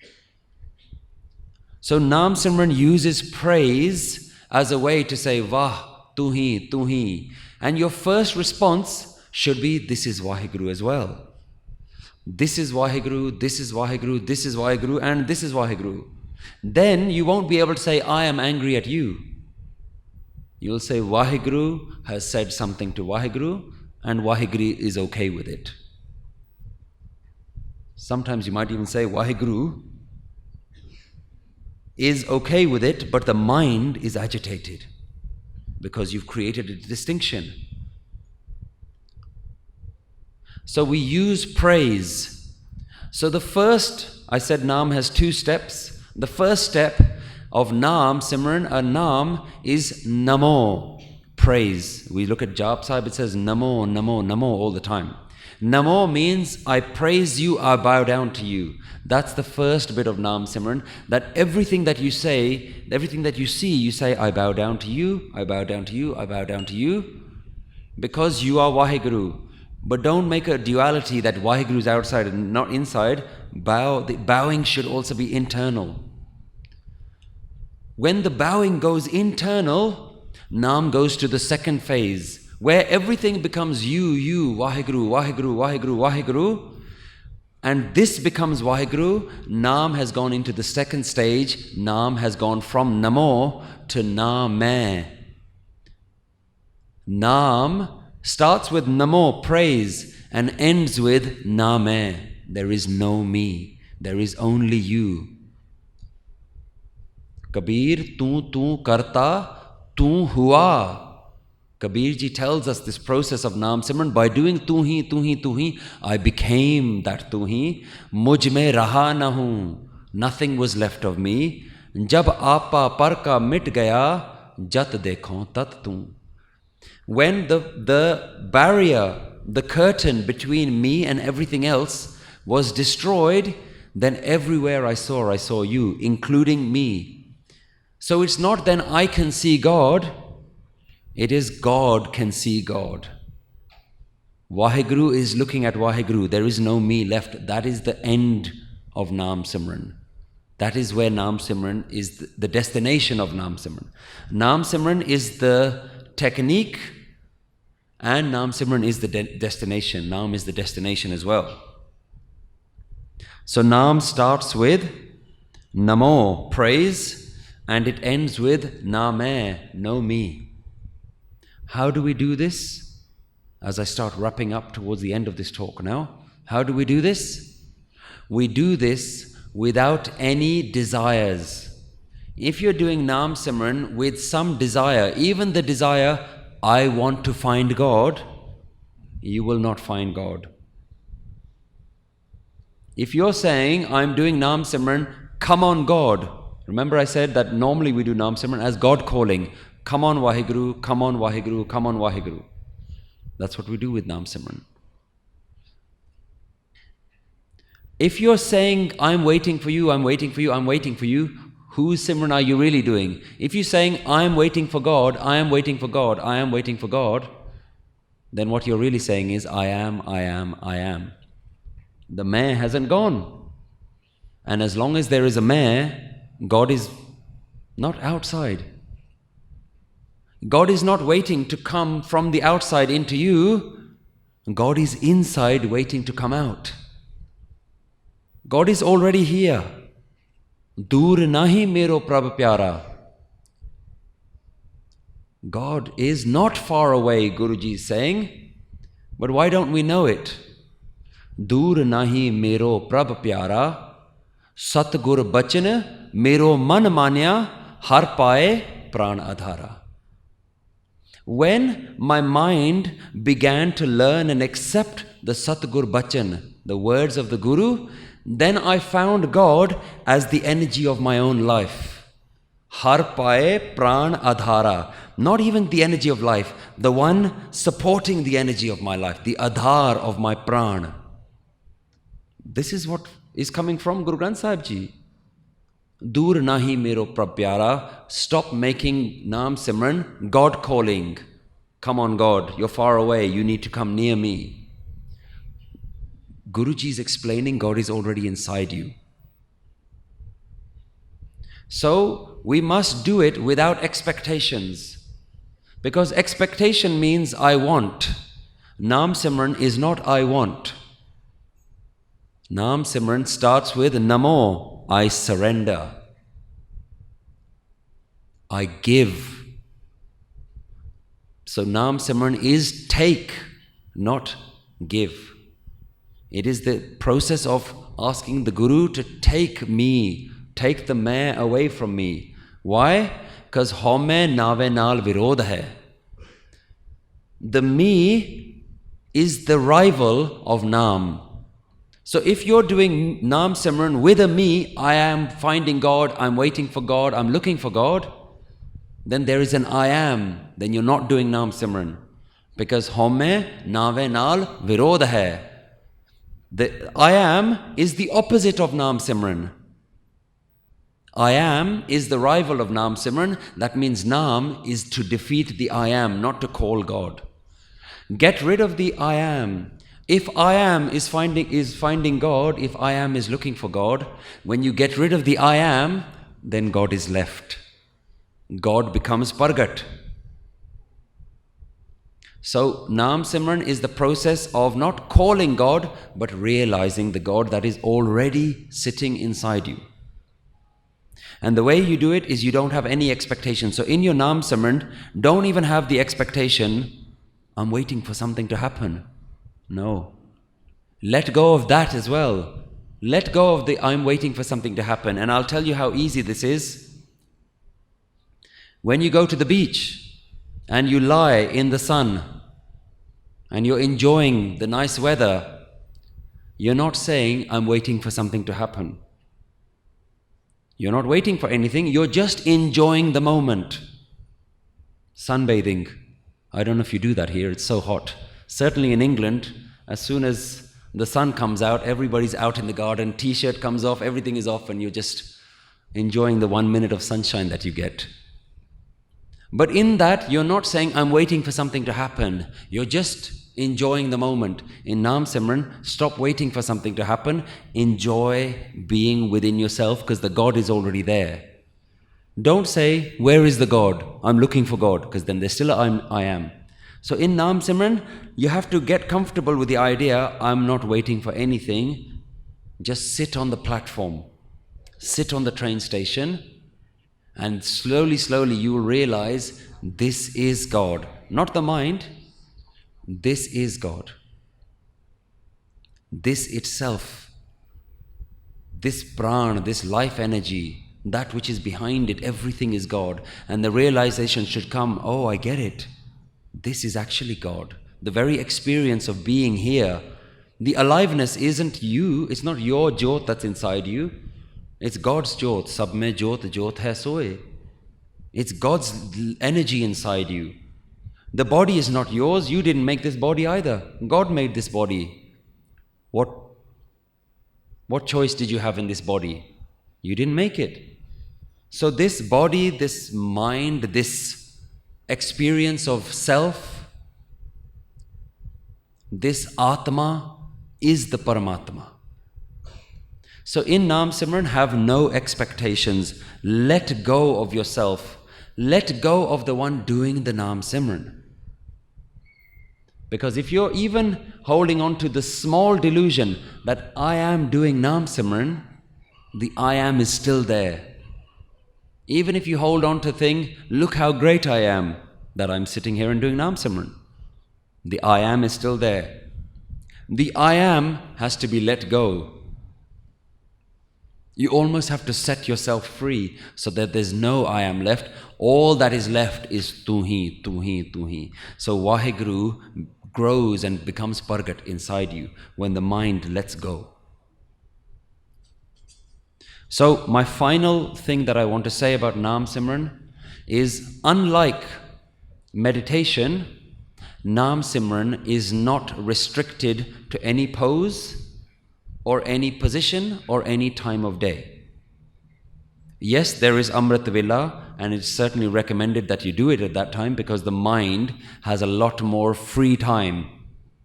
A: So Naam Simran uses praise as a way to say, Vah, tu hi. And your first response should be, this is Waheguru as well. This is Waheguru, this is Waheguru, this is Waheguru, and this is Waheguru. Then you won't be able to say, I am angry at you. You'll say, Waheguru has said something to Waheguru, and Waheguru is okay with it. Sometimes you might even say, Waheguru is okay with it, but the mind is agitated because you've created a distinction. So we use praise. So the first, I said Naam has two steps. The first step of Naam Simran, a Naam, is Namo, praise. We look at Jap Sahib, it says Namo, Namo, Namo all the time. Namo means I praise you, I bow down to you. That's the first bit of Naam Simran, that everything that you say, everything that you see, you say, I bow down to you, I bow down to you, I bow down to you, because you are Waheguru. But don't make a duality that Waheguru is outside and not inside. The bowing should also be internal. When the bowing goes internal, Naam goes to the second phase, where everything becomes you, Waheguru, Waheguru, Waheguru, Waheguru. And this becomes Waheguru. Naam has gone into the second stage. Naam has gone from Namo to Naam. Naam starts with Namo, praise, and ends with Naam. There is no me. There is only you. Kabir, tu karta, tu hua. Kabir ji tells us this process of Naam Simran. By doing tu hi, I became that tu hi. Mujh mein raha na hu. Nothing was left of me. Jab apa par ka mit gaya, jat dekho tat tu. When the barrier, the curtain between me and everything else was destroyed, then everywhere I saw you, including me. So it's not then I can see God, it is God can see God. Waheguru is looking at Waheguru. There is no me left. That is the end of Naam Simran. That is where Naam Simran is the destination of Naam Simran. Naam Simran is the technique, and Naam Simran is the destination. Naam is the destination as well. So Naam starts with Namo, praise, and it ends with Naam, know me. How do we do this? As I start wrapping up towards the end of this talk now, how do we do this? We do this without any desires. If you're doing Naam Simran with some desire, even the desire, I want to find God, you will not find God. If you're saying, I'm doing Naam Simran, come on God. Remember I said that normally we do Naam Simran as God calling. Come on Waheguru, come on Waheguru, come on Waheguru. That's what we do with Naam Simran. If you're saying, I'm waiting for you, I'm waiting for you, I'm waiting for you, whose Simran are you really doing? If you're saying, I am waiting for God, I am waiting for God, I am waiting for God, then what you're really saying is, I am, I am, I am. The Mare hasn't gone. And as long as there is a Mare, God is not outside. God is not waiting to come from the outside into you. God is inside waiting to come out. God is already here. Dur nahi mero prabh pyara. God is not far away, Guruji is saying. But why don't we know it? Dur nahi mero prabh pyara. Satgur bachan mero man manya har pae pran adhara. When my mind began to learn and accept the Satgur Bachan, the words of the Guru, then I found God as the energy of my own life. Har pae pran adhara. Not even the energy of life, the one supporting the energy of my life, the adhar of my pran. This is what is coming from Guru Granth Sahib Ji. Dur nahi mero prabh pyara. Stop making Naam Simran God calling. Come on God, you're far away, you need to come near me. Guruji is explaining God is already inside you. So we must do it without expectations. Because expectation means I want. Naam Simran is not I want. Naam Simran starts with Namo. I surrender. I give. So Naam Simran is take, not give. It is the process of asking the Guru to take me, take the Mare away from me. Why? Because home nave naal virodh hai. The me is the rival of Naam. So if you're doing Naam Simran with a me, I am finding God, I'm waiting for God, I'm looking for God, then there is an I am, then you're not doing Naam Simran. Because Homme Nave Nal Virodha hai. The I am is the opposite of Naam Simran. I am is the rival of Naam Simran. That means Naam is to defeat the I am, not to call God. Get rid of the I am. If I am is finding God, if I am is looking for God, when you get rid of the I am, then God is left. God becomes Pargat. So Naam Simran is the process of not calling God, but realizing the God that is already sitting inside you. And the way you do it is you don't have any expectation. So in your Naam Simran, don't even have the expectation, I'm waiting for something to happen. No. Let go of that as well. Let go of the I'm waiting for something to happen. And I'll tell you how easy this is. When you go to the beach and you lie in the sun and you're enjoying the nice weather, you're not saying, I'm waiting for something to happen. You're not waiting for anything, you're just enjoying the moment. Sunbathing. I don't know if you do that here, it's so hot. Certainly in England, as soon as the sun comes out, everybody's out in the garden, t-shirt comes off, everything is off, and you're just enjoying the 1 minute of sunshine that you get. But in that, you're not saying, I'm waiting for something to happen. You're just enjoying the moment. In Naam Simran, stop waiting for something to happen. Enjoy being within yourself, because the God is already there. Don't say, where is the God? I'm looking for God, because then there's still I am. So in Naam Simran, you have to get comfortable with the idea, I'm not waiting for anything. Just sit on the platform. Sit on the train station. And slowly you will realize this is God. Not the mind. This is God. This itself. This prana, this life energy, that which is behind it, everything is God. And the realization should come, oh, I get it. This is actually God. The very experience of being here. The aliveness isn't you. It's not your jyot that's inside you. It's God's jyot. Sab mein jyot jyot hai soe. It's God's energy inside you. The body is not yours. You didn't make this body either. God made this body. What choice did you have in this body? You didn't make it. So this body, this mind, this experience of self, this Atma is the Paramatma. So in Naam Simran, have no expectations. Let go of yourself. Let go of the one doing the Naam Simran. Because if you're even holding on to the small delusion that I am doing Naam Simran, the I am is still there. Even if you hold on to think, look how great I am, that I'm sitting here and doing Naam Simran. The I am is still there. The I am has to be let go. You almost have to set yourself free so that there's no I am left. All that is left is tu hi, tu hi, tu hi. So Waheguru grows and becomes Pargat inside you when the mind lets go. So my final thing that I want to say about Naam Simran is, unlike meditation, Naam Simran is not restricted to any pose or any position or any time of day. Yes, there is Amrit Vela, and it's certainly recommended that you do it at that time because the mind has a lot more free time.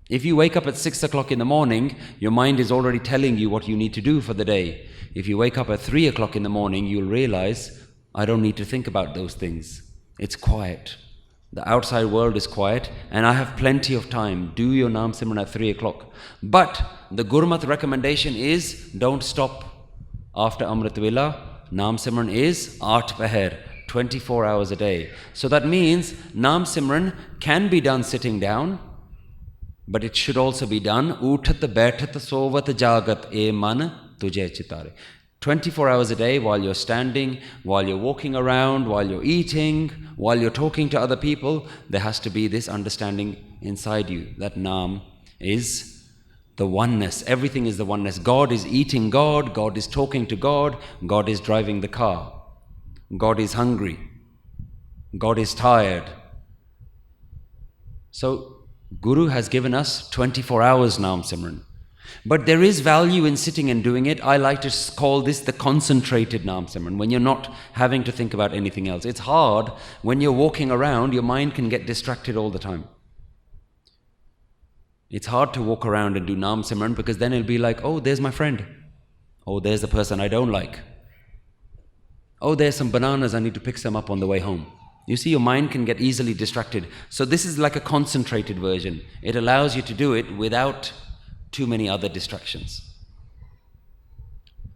A: If you wake up at 6 o'clock in the morning, your mind is already telling you what you need to do for the day. If you wake up at 3 o'clock in the morning, you'll realize, I don't need to think about those things. It's quiet. The outside world is quiet, and I have plenty of time. Do your Naam Simran at 3 o'clock. But the Gurmat recommendation is, don't stop after Amrit Vela. Naam Simran is 8 Paher, 24 hours a day. So that means Naam Simran can be done sitting down, but it should also be done Uthat Baithat Sovat Jagat E Man Tujhe Chitare. 24 hours a day, while you're standing, while you're walking around, while you're eating, while you're talking to other people, there has to be this understanding inside you that Naam is the oneness. Everything is the oneness. God is eating God, God is talking to God, God is driving the car, God is hungry. God is tired. So Guru has given us 24 hours Naam Simran. But there is value in sitting and doing it. I like to call this the concentrated Naam Simran, when you're not having to think about anything else. It's hard when you're walking around, your mind can get distracted all the time. It's hard to walk around and do Naam Simran, because then it'll be like, oh, there's my friend. Oh, there's the person I don't like. Oh, there's some bananas, I need to pick some up on the way home. You see, your mind can get easily distracted. So this is like a concentrated version. It allows you to do it without too many other distractions.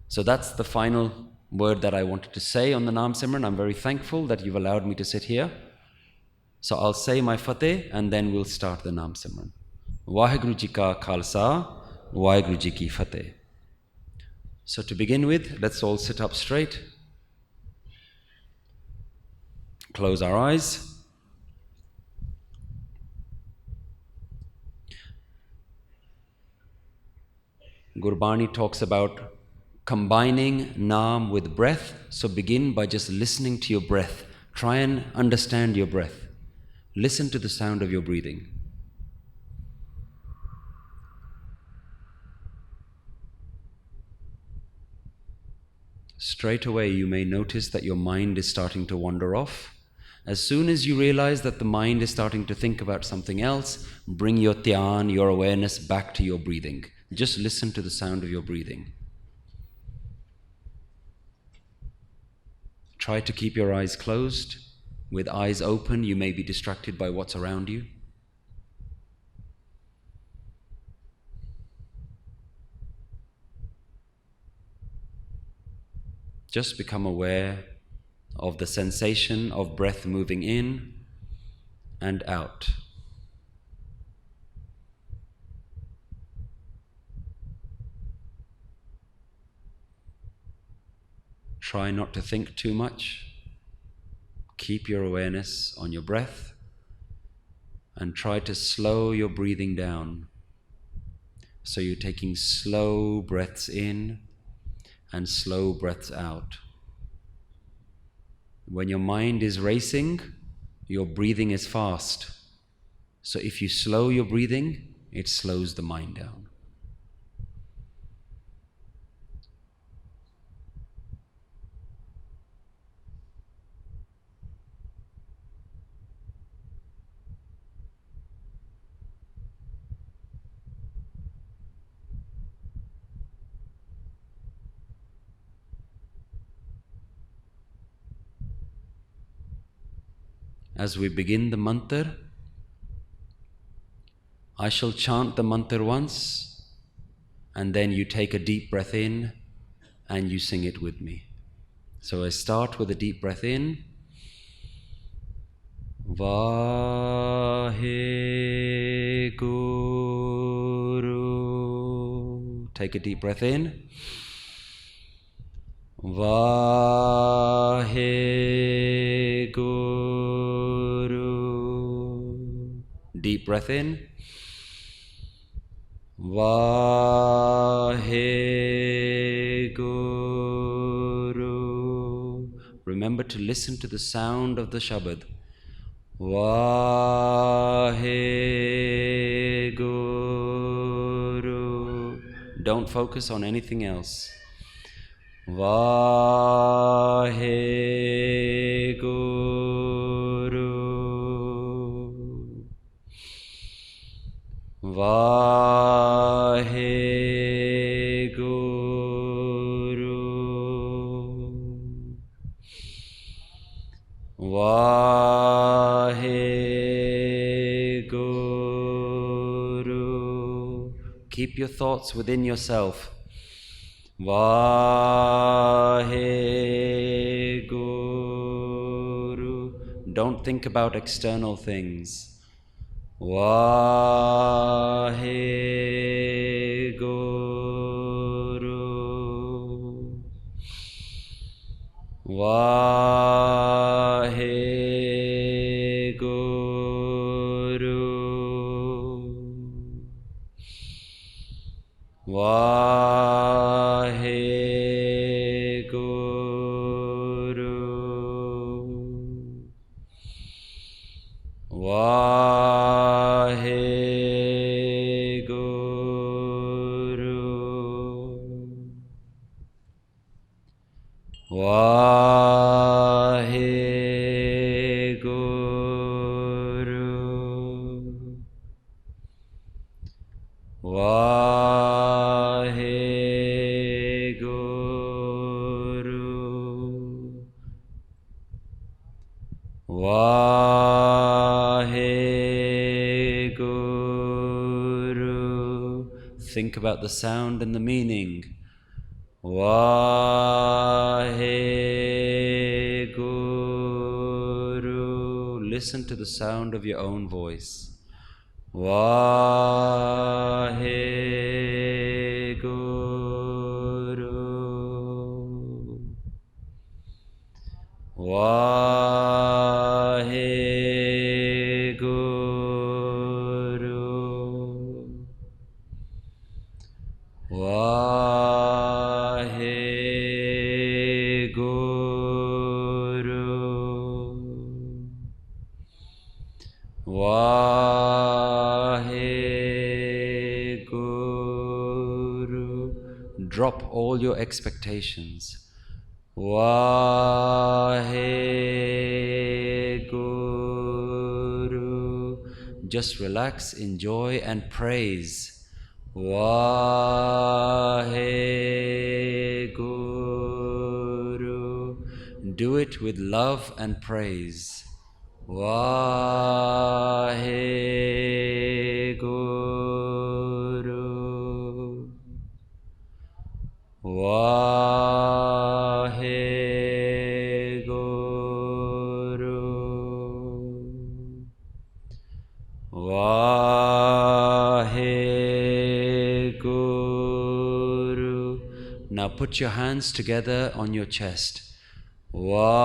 A: So that's the final word that I wanted to say on the Naam Simran. I'm very thankful that you've allowed me to sit here. So I'll say my Fateh and then we'll start the Naam Simran. Wahakura ji ka Khalsa, Wahakura ji ki Fateh. So to begin with, let's all sit up straight. Close our eyes. Gurbani talks about combining Naam with breath. So begin by just listening to your breath. Try and understand your breath. Listen to the sound of your breathing. Straight away you may notice that your mind is starting to wander off. As soon as you realize that the mind is starting to think about something else, bring your dhyan, your awareness back to your breathing. Just listen to the sound of your breathing. Try to keep your eyes closed. With eyes open, you may be distracted by what's around you. Just become aware of the sensation of breath moving in and out. Try not to think too much. Keep your awareness on your breath and try to slow your breathing down. So you're taking slow breaths in and slow breaths out. When your mind is racing, your breathing is fast. So if you slow your breathing, it slows the mind down. As we begin the mantra, I shall chant the mantra once, and then you take a deep breath in and you sing it with me. So I start with a deep breath in. Wha-Hey Guru. Take a deep breath in. Wha-Hey Guru. Deep breath in. Wha-Hey Guru. Remember to listen to the sound of the Shabad. Wha-Hey Guru. Don't focus on anything else. Wha-Hey Guru. Wha-Hey Guru. Wha-Hey Guru. Keep your thoughts within yourself. Wha-Hey Guru. Don't think about external things. Wha-Hey Guru. Wha-Hey Guru. Wha-Hey Guru. Waheguru. Waheguru. Waheguru. Think about the sound and the meaning. Waheguru. Listen to the sound of your own voice. Waheguru. Waheguru. Waheguru. Waheguru. Drop all your expectations. Waheguru. Just relax, enjoy and praise. Waheguru. Do it with love and praise. Waheguru. Waheguru. Waheguru. Now put your hands together on your chest. Waheguru.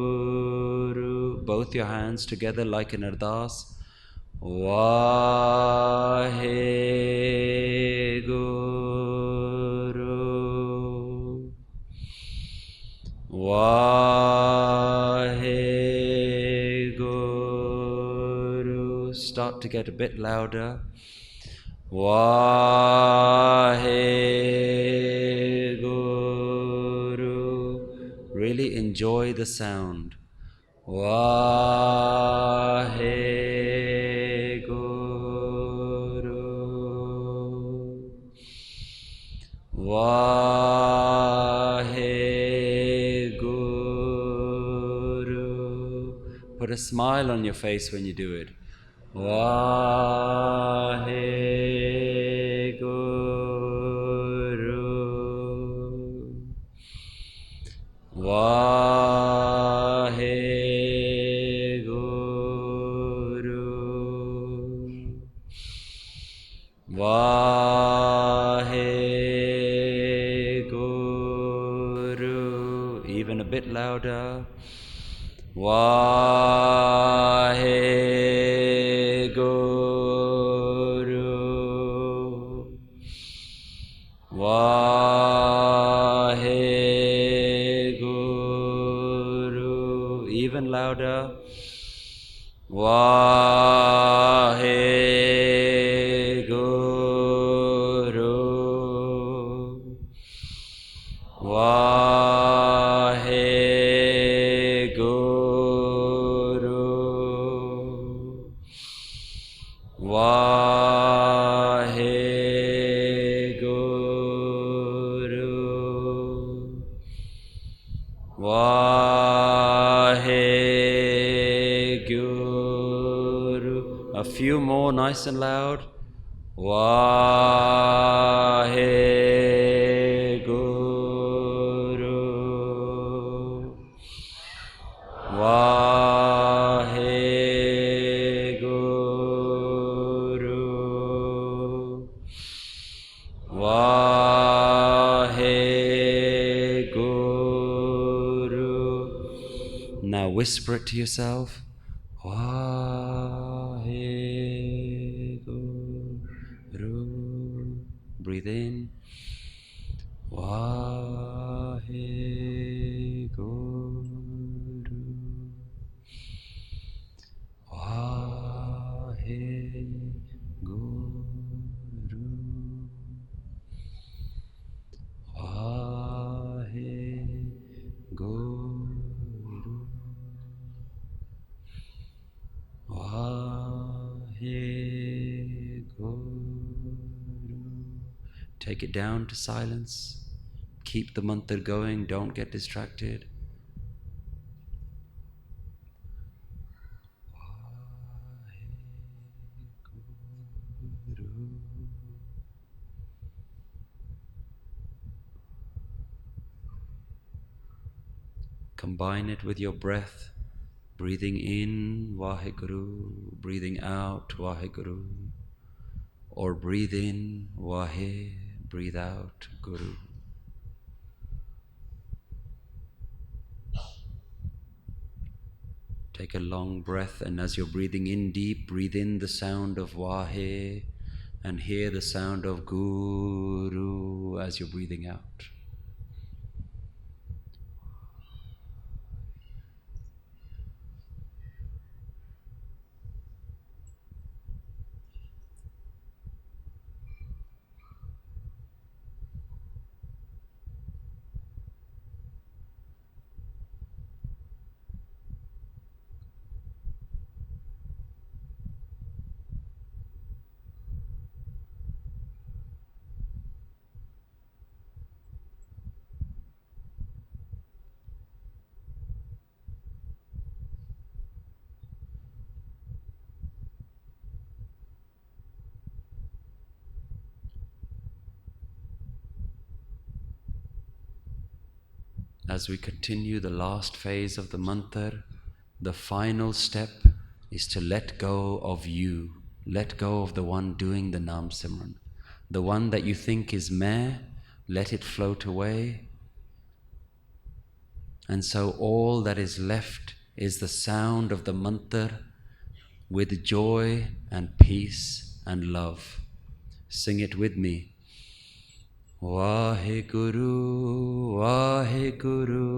A: Waheguru. Both your hands together like an ardas. Waheguru. Waheguru. Start to get a bit louder. Waheguru. Really enjoy the sound. Waheguru. Waheguru. Put a smile on your face when you do it. Waheguru. Waheguru. Waheguru. Even a bit louder. Waheguru. Waheguru. Even louder. Waheguru. Waheguru. Waheguru. Waheguru. A few more, nice and loud. Waheguru. Waheguru. Waheguru. Now whisper it to yourself. Waheguru. Breathe in. Waheguru. Take it down to silence. Keep the mantra going, don't get distracted. Combine it with your breath. Breathing in, Waheguru. Breathing out, Waheguru. Or breathe in, Wha-Hey. Breathe out, Guru. Take a long breath, and as you're breathing in deep, breathe in the sound of Wha-Hey and hear the sound of Guru as you're breathing out. As we continue the last phase of the mantra, the final step is to let go of you. Let go of the one doing the Naam Simran. The one that you think is meh, let it float away. And so all that is left is the sound of the mantra with joy and peace and love. Sing it with me. Waheguru, Waheguru,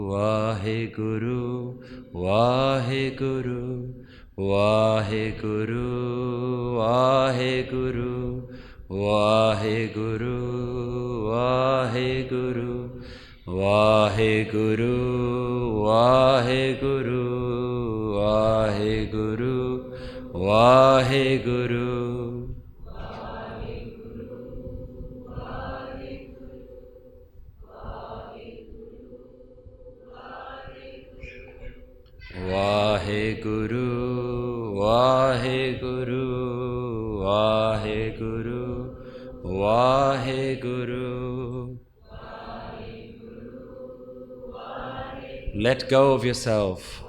A: Waheguru, Waheguru, Waheguru, Waheguru, Waheguru, Waheguru, Waheguru, Waheguru, Waheguru, Waheguru. Waheguru, Waheguru, Waheguru, Waheguru. Let go of yourself.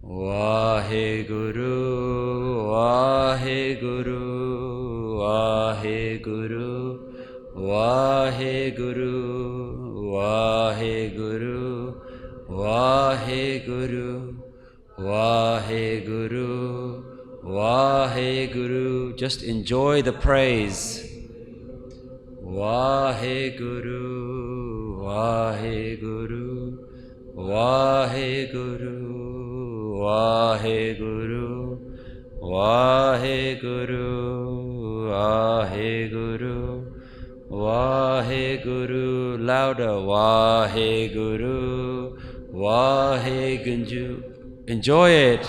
A: Waheguru, Waheguru, Waheguru, Waheguru, Waheguru, Waheguru, Waheguru, Waheguru. Just enjoy the praise. Waheguru, Waheguru, Waheguru, Waheguru, Waheguru, Waheguru, Waheguru. Louder. Waheguru, Waheguru. Enjoy it.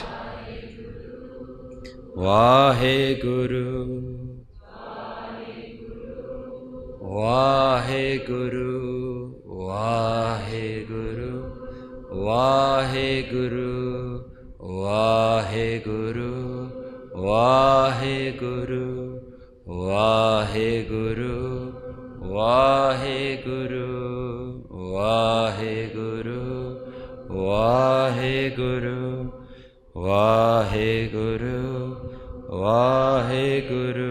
A: Waheguru, Waheguru, Waheguru, Waheguru, Waheguru, Waheguru, Waheguru, Waheguru, Waheguru, Waheguru, Waheguru, Waheguru.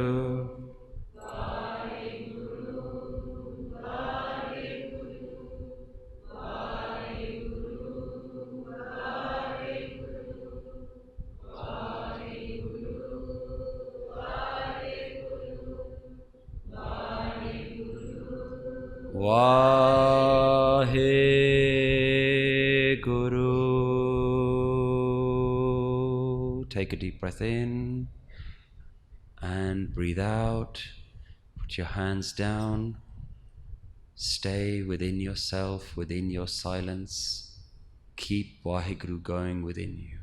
A: Waheguru. Take a deep breath in and breathe out. Put your hands down. Stay within yourself, within your silence. Keep Waheguru going within you.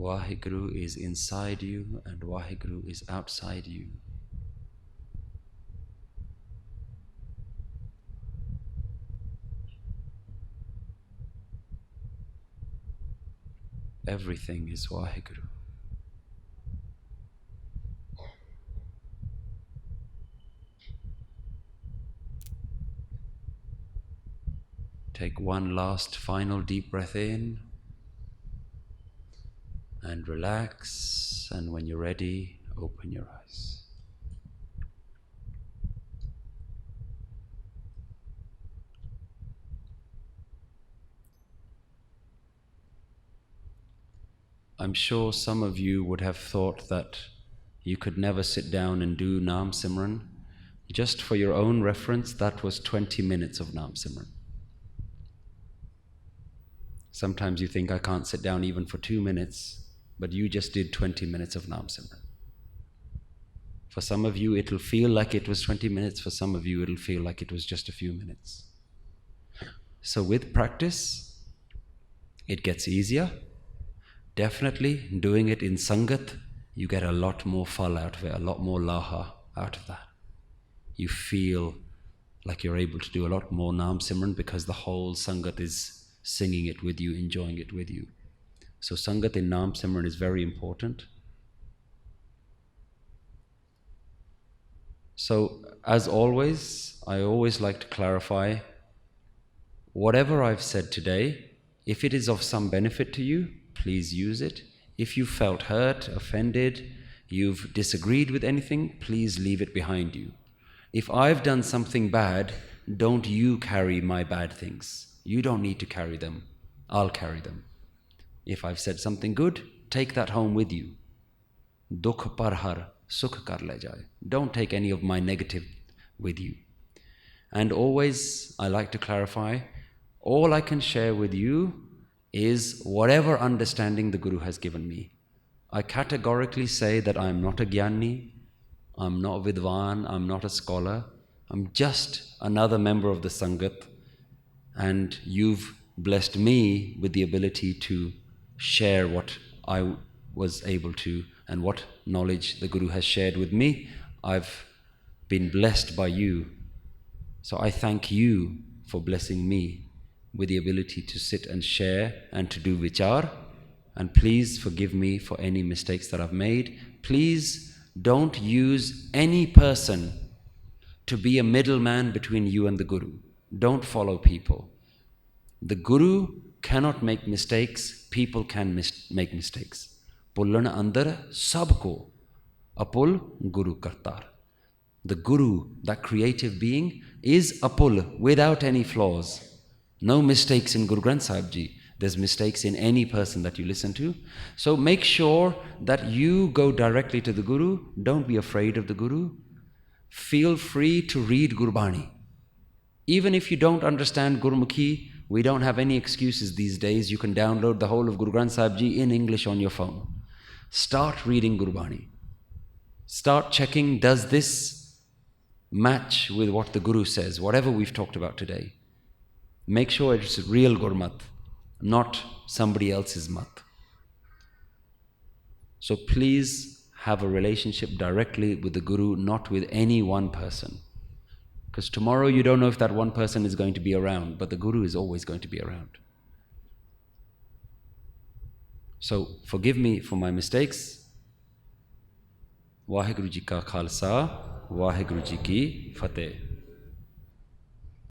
A: Wahakura is inside you and Wahakura is outside you. Everything is Wahakura. Take one last final deep breath in and relax, and when you're ready, open your eyes. I'm sure some of you would have thought that you could never sit down and do Naam Simran. Just for your own reference, that was 20 minutes of Naam Simran. Sometimes you think I can't sit down even for 2 minutes, but you just did 20 minutes of Naam Simran. For some of you, it'll feel like it was 20 minutes. For some of you, it'll feel like it was just a few minutes. So with practice, it gets easier. Definitely doing it in Sangat, you get a lot more phal out of it, a lot more laha out of that. You feel like you're able to do a lot more Naam Simran because the whole Sangat is singing it with you, enjoying it with you. So Sangat in Naam Simran is very important. So as always, I always like to clarify, whatever I've said today, if it is of some benefit to you, please use it. If you felt hurt, offended, you've disagreed with anything, please leave it behind you. If I've done something bad, don't you carry my bad things. You don't need to carry them. I'll carry them. If I've said something good, take that home with you. Dukh par har, sukh kar le jaye. Don't take any of my negative with you. And always, I like to clarify, all I can share with you is whatever understanding the Guru has given me. I categorically say that I'm not a Gyani, I'm not a Vidwan, I'm not a scholar, I'm just another member of the Sangat, and you've blessed me with the ability to share what I was able to and what knowledge the Guru has shared with me. I've been blessed by you. So I thank you for blessing me with the ability to sit and share and to do vichar. And please forgive me for any mistakes that I've made. Please don't use any person to be a middleman between you and the Guru. Don't follow people. The Guru cannot make mistakes, people can make mistakes. Pullan andar sabko, apul Guru kartar. The Guru, that creative being, is apul, without any flaws. No mistakes in Guru Granth Sahib Ji. There's mistakes in any person that you listen to. So make sure that you go directly to the Guru. Don't be afraid of the Guru. Feel free to read Gurbani. Even if you don't understand Gurmukhi, we don't have any excuses these days. You can download the whole of Guru Granth Sahib Ji in English on your phone. Start reading Gurbani. Start checking, does this match with what the Guru says, whatever we've talked about today. Make sure it's real Gurmat, not somebody else's mat. So please have a relationship directly with the Guru, not with any one person. Because tomorrow you don't know if that one person is going to be around, but the Guru is always going to be around. So forgive me for my mistakes. Waheguru Ji ka Khalsa, Waheguru Ji ki Fateh.